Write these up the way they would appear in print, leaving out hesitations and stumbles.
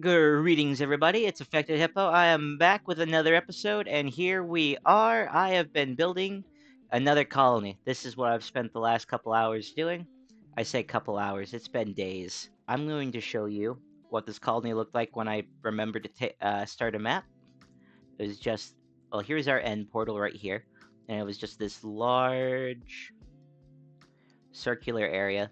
Greetings, everybody. It's Affected Hippo. I am back with another episode, and here we are. I have been building another colony. This is what I've spent the last couple hours doing. I say couple hours, it's been days. I'm going to show you what this colony looked like when I remembered to start a map. It was just, well, here's our end portal right here, and it was just this large circular area.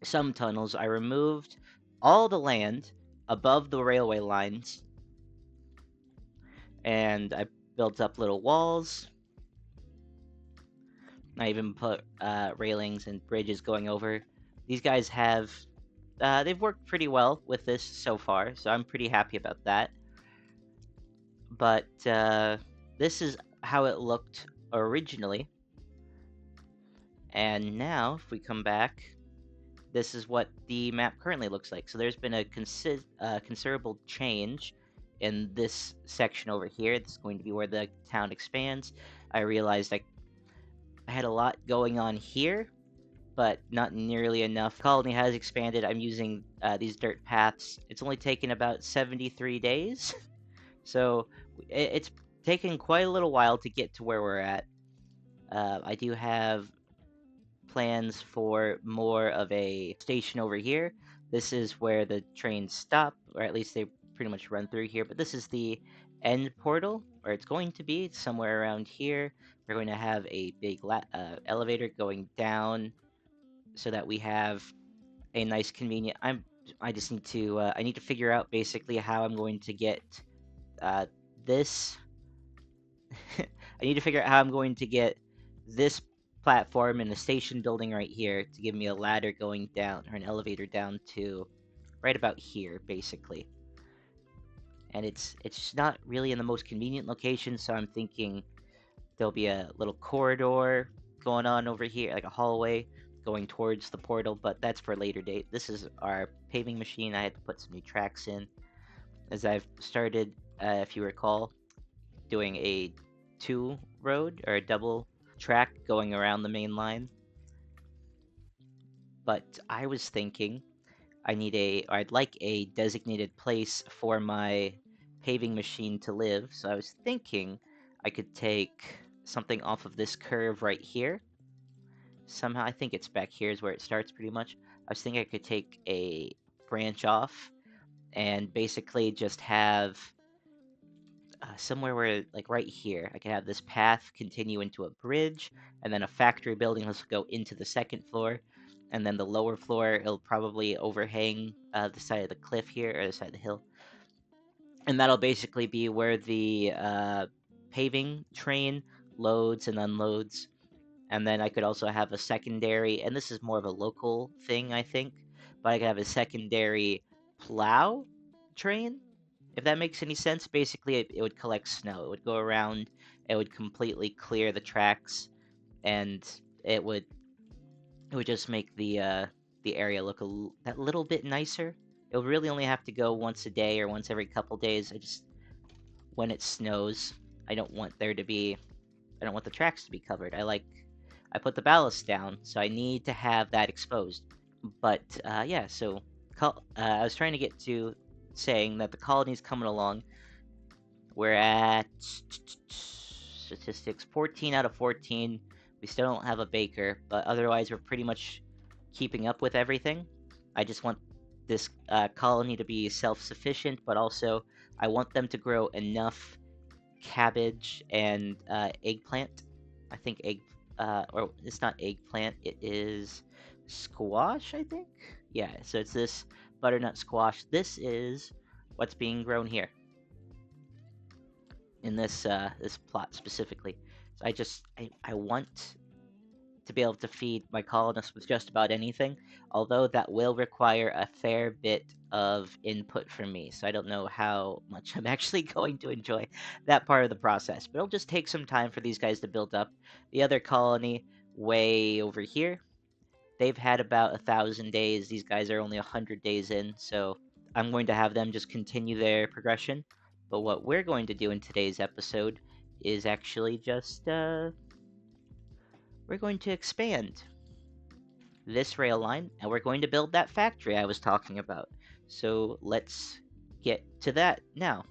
Some tunnels. I removed all the land above the railway lines and I built up little walls. I even put railings and bridges going over. These guys have they've worked pretty well with this so far, so I'm pretty happy about that. But this is how it looked originally, and now if we come back, this is what the map currently looks like. So there's been a considerable change in this section over here. This is going to be where the town expands. I realized I had a lot going on here, but not nearly enough. Colony has expanded. I'm using these dirt paths. It's only taken about 73 days, so it's taken quite a little while to get to where we're at. I do have plans for more of a station over here. This is where the trains stop, or at least they pretty much run through here, but this is the end portal, or it's going to be somewhere around here. We're going to have a big elevator going down so that we have a nice convenient. I just need to I need to figure out basically how I'm going to get uh, this. I need to figure out how I'm going to get this platform and the station building right here to give me a ladder going down, or an elevator down to right about here basically. And it's not really in the most convenient location, so I'm thinking there'll be a little corridor going on over here, like a hallway going towards the portal, but that's for a later date. This is our paving machine. I had to put some new tracks in as I've started, if you recall, doing a two road or a double track going around the main line. But I was thinking I'd like a designated place for my paving machine to live. So I was thinking I could take something off of this curve right here. Somehow, I think it's back here is where it starts pretty much. I was thinking I could take a branch off and basically just have somewhere where, like right here, I could have this path continue into a bridge, and then a factory building will go into the second floor, and then the lower floor, it'll probably overhang the side of the cliff here, or the side of the hill. And that'll basically be where the paving train loads and unloads. And then I could also have a secondary, and this is more of a local thing, I think, but I could have a secondary plow train, if that makes any sense. Basically, it would collect snow. It would go around, it would completely clear the tracks, and it would it would just make the area look that little bit nicer. It would really only have to go once a day or once every couple days. I just when it snows, I don't want there to be I don't want the tracks to be covered. I put the ballast down, so I need to have that exposed. But yeah, so I was trying to get to saying that the colony's coming along. We're at statistics 14 out of 14. We still don't have a baker, but otherwise we're pretty much keeping up with everything. I just want this colony to be self-sufficient, but also I want them to grow enough cabbage and eggplant. I think or it's not eggplant, it is squash, I think. Yeah, so it's this butternut squash. This is what's being grown here in this plot specifically. So I want to be able to feed my colonists with just about anything, although that will require a fair bit of input from me. So I don't know how much I'm actually going to enjoy that part of the process, but it'll just take some time for these guys to build up. The other colony, way over here, they've had about 1,000 days. These guys are only 100 days in, so I'm going to have them just continue their progression. But what we're going to do in today's episode is actually just we're going to expand this rail line, and we're going to build that factory I was talking about. So let's get to that now.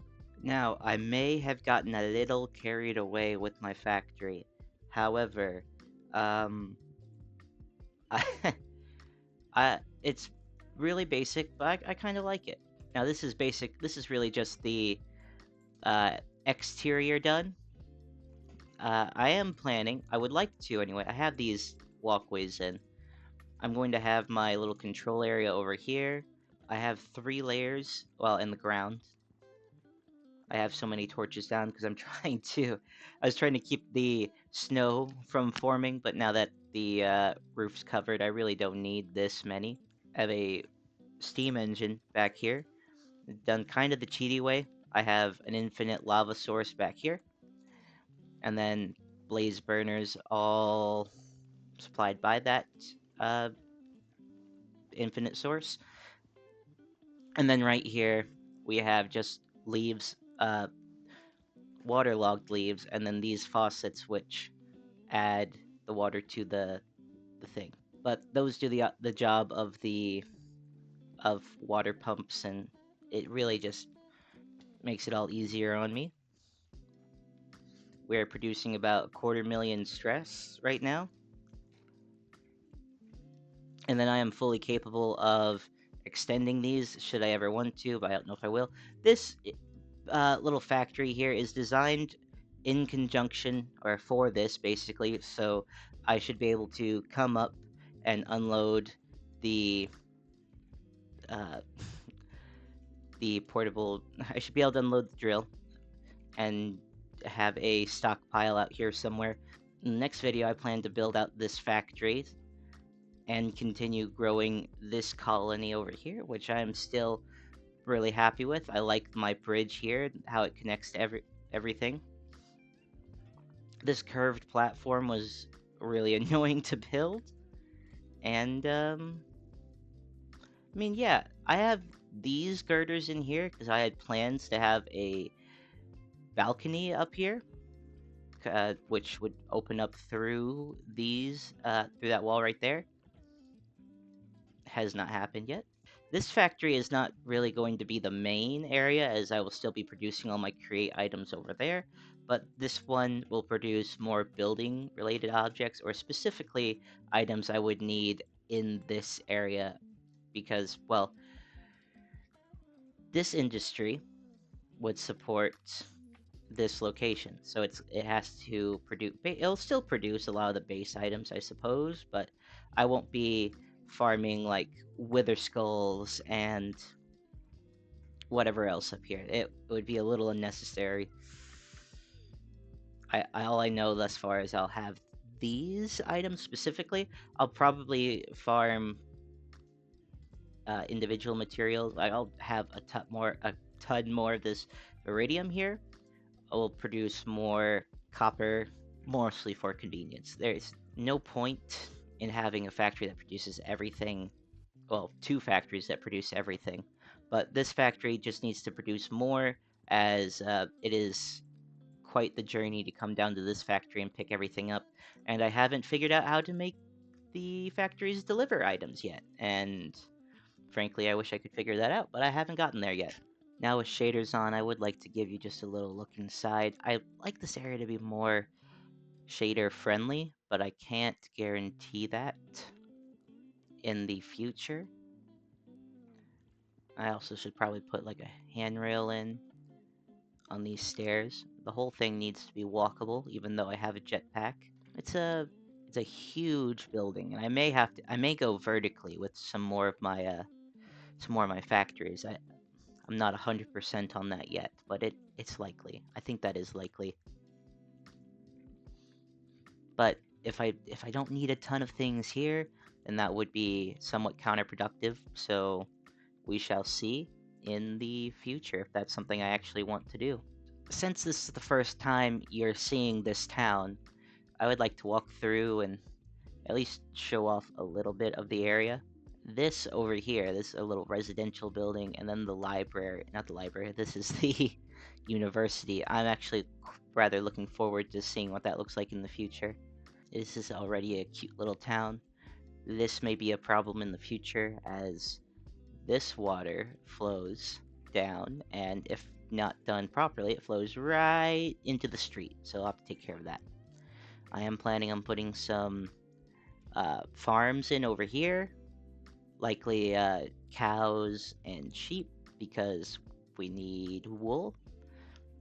Now, I may have gotten a little carried away with my factory. However, um, I, it's really basic, but I kind of like it. Now, this is basic. This is really just the uh, exterior done. I am planning. I would like to anyway. I have these walkways in. I'm going to have my little control area over here. I have 3 layers, well, in the ground. I have so many torches down because I'm trying to. I was trying to keep the snow from forming, but now that the roof's covered, I really don't need this many. I have a steam engine back here, done kind of the cheaty way. I have an infinite lava source back here, and then blaze burners all supplied by that uh, infinite source. And then right here, we have just leaves, waterlogged leaves, and then these faucets which add the water to the thing. But those do the job of the of water pumps, and it really just makes it all easier on me. We're producing about 250,000 stress right now, and then I am fully capable of extending these should I ever want to, but I don't know if I will. This little factory here is designed in conjunction or for this basically, so I should be able to come up and unload the uh, the portable. I should be able to unload the drill and have a stockpile out here somewhere. In the next video, I plan to build out this factory and continue growing this colony over here, which I am still really happy with. I like my bridge here, how it connects to everything. This curved platform was really annoying to build, and I mean, yeah, I have these girders in here because I had plans to have a balcony up here, which would open up through through that wall right there. Has not happened yet. This factory is not really going to be the main area, as I will still be producing all my create items over there, but this one will produce more building related objects, or specifically items I would need in this area, because, well, this industry would support this location. So it has to produce. It'll still produce a lot of the base items, I suppose, but I won't be farming like wither skulls and whatever else up here. It would be a little unnecessary. All I know thus far is I'll have these items specifically. I'll probably farm individual materials. I'll have a ton more of this iridium here. I will produce more copper, mostly for convenience. There's no point in having a factory that produces everything. Well, 2 factories that produce everything. But this factory just needs to produce more, as it is quite the journey to come down to this factory and pick everything up. And I haven't figured out how to make the factories deliver items yet. And frankly, I wish I could figure that out, but I haven't gotten there yet. Now with shaders on, I would like to give you just a little look inside. I like this area to be more shader friendly, but I can't guarantee that in the future. I also should probably put like a handrail in on these stairs. The whole thing needs to be walkable, even though I have a jetpack. It's a huge building, and I may go vertically with some more of my factories. I'm not 100% on that yet, but it's likely. I think that is likely. But if I don't need a ton of things here, then that would be somewhat counterproductive. So we shall see in the future if that's something I actually want to do. Since this is the first time you're seeing this town, I would like to walk through and at least show off a little bit of the area. This over here, this is a little residential building, and then the library, not the library, this is the university. I'm actually rather looking forward to seeing what that looks like in the future. This is already a cute little town. This may be a problem in the future as this water flows down, and if not done properly, it flows right into the street. So I'll have to take care of that. I am planning on putting some farms in over here, likely cows and sheep, because we need wool,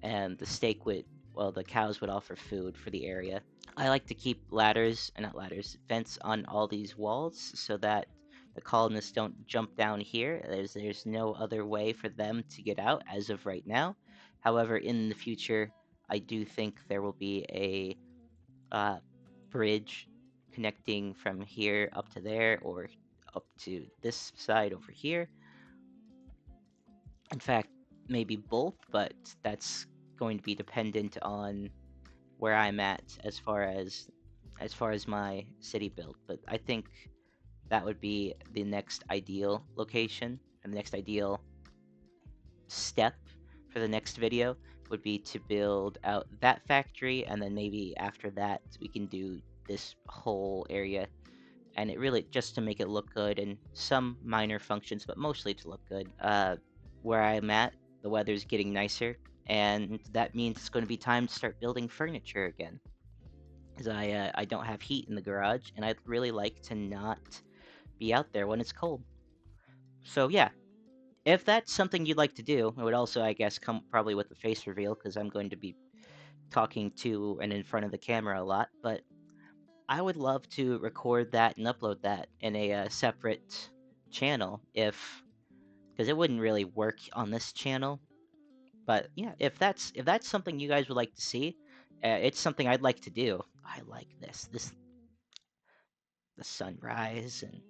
and the steak would, well, the cows would offer food for the area. I like to keep ladders, not ladders, vents on all these walls so that the colonists don't jump down here. There's no other way for them to get out as of right now. However, in the future, I do think there will be a uh, bridge connecting from here up to there, or up to this side over here. In fact, maybe both, but that's going to be dependent on where I'm at as far as my city build. But I think that would be the next ideal location, and the next ideal step for the next video would be to build out that factory, and then maybe after that we can do this whole area, and it really just to make it look good, and some minor functions, but mostly to look good. Where I'm at, the weather's getting nicer, and that means it's going to be time to start building furniture again, because I don't have heat in the garage, and I'd really like to not be out there when it's cold. So yeah, if that's something you'd like to do, it would also, I guess, come probably with the face reveal, because I'm going to be talking to and in front of the camera a lot. But I would love to record that and upload that in a separate channel, if because it wouldn't really work on this channel. But yeah, if that's something you guys would like to see, it's something I'd like to do. I like this the sunrise and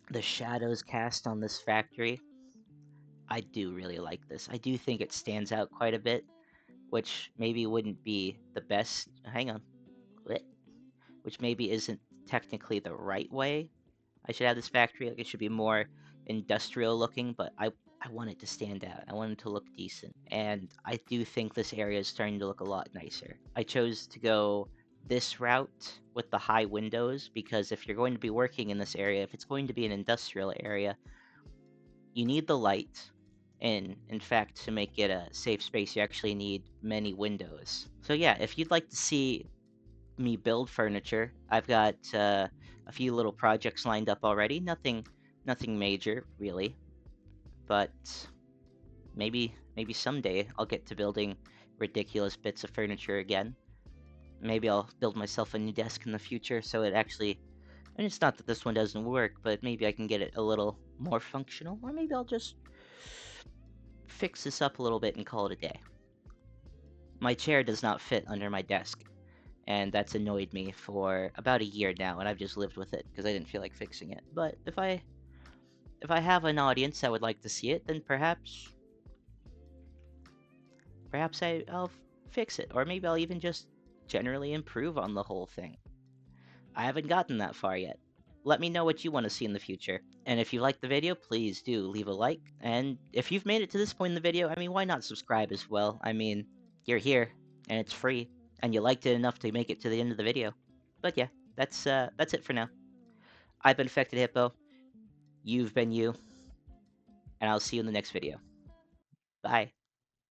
the shadows cast on this factory. I do really like this. I do think it stands out quite a bit, which maybe wouldn't be the best. Hang on. What? Which maybe isn't technically the right way. I should have this factory. Like, it should be more industrial looking, but I want it to stand out. I want it to look decent. And I do think this area is starting to look a lot nicer. I chose to go this route with the high windows because if you're going to be working in this area, if it's going to be an industrial area, you need the light. And in fact, to make it a safe space, you actually need many windows. So yeah, if you'd like to see me build furniture, I've got a few little projects lined up already. Nothing major really, but maybe someday I'll get to building ridiculous bits of furniture again. Maybe I'll build myself a new desk in the future, so it actually. And it's not that this one doesn't work, but maybe I can get it a little more functional, or maybe I'll just fix this up a little bit and call it a day. My chair does not fit under my desk, and that's annoyed me for about a year now, and I've just lived with it because I didn't feel like fixing it. But if I have an audience that would like to see it, then perhaps I'll fix it, or maybe I'll even just generally improve on the whole thing. I haven't gotten that far yet. Let me know what you want to see in the future. And if you liked the video, please do leave a like. And if you've made it to this point in the video, I mean, why not subscribe as well? I mean, you're here, and it's free, and you liked it enough to make it to the end of the video. But yeah, that's it for now. I've been Affected Hippo. You've been you, and I'll see you in the next video. Bye.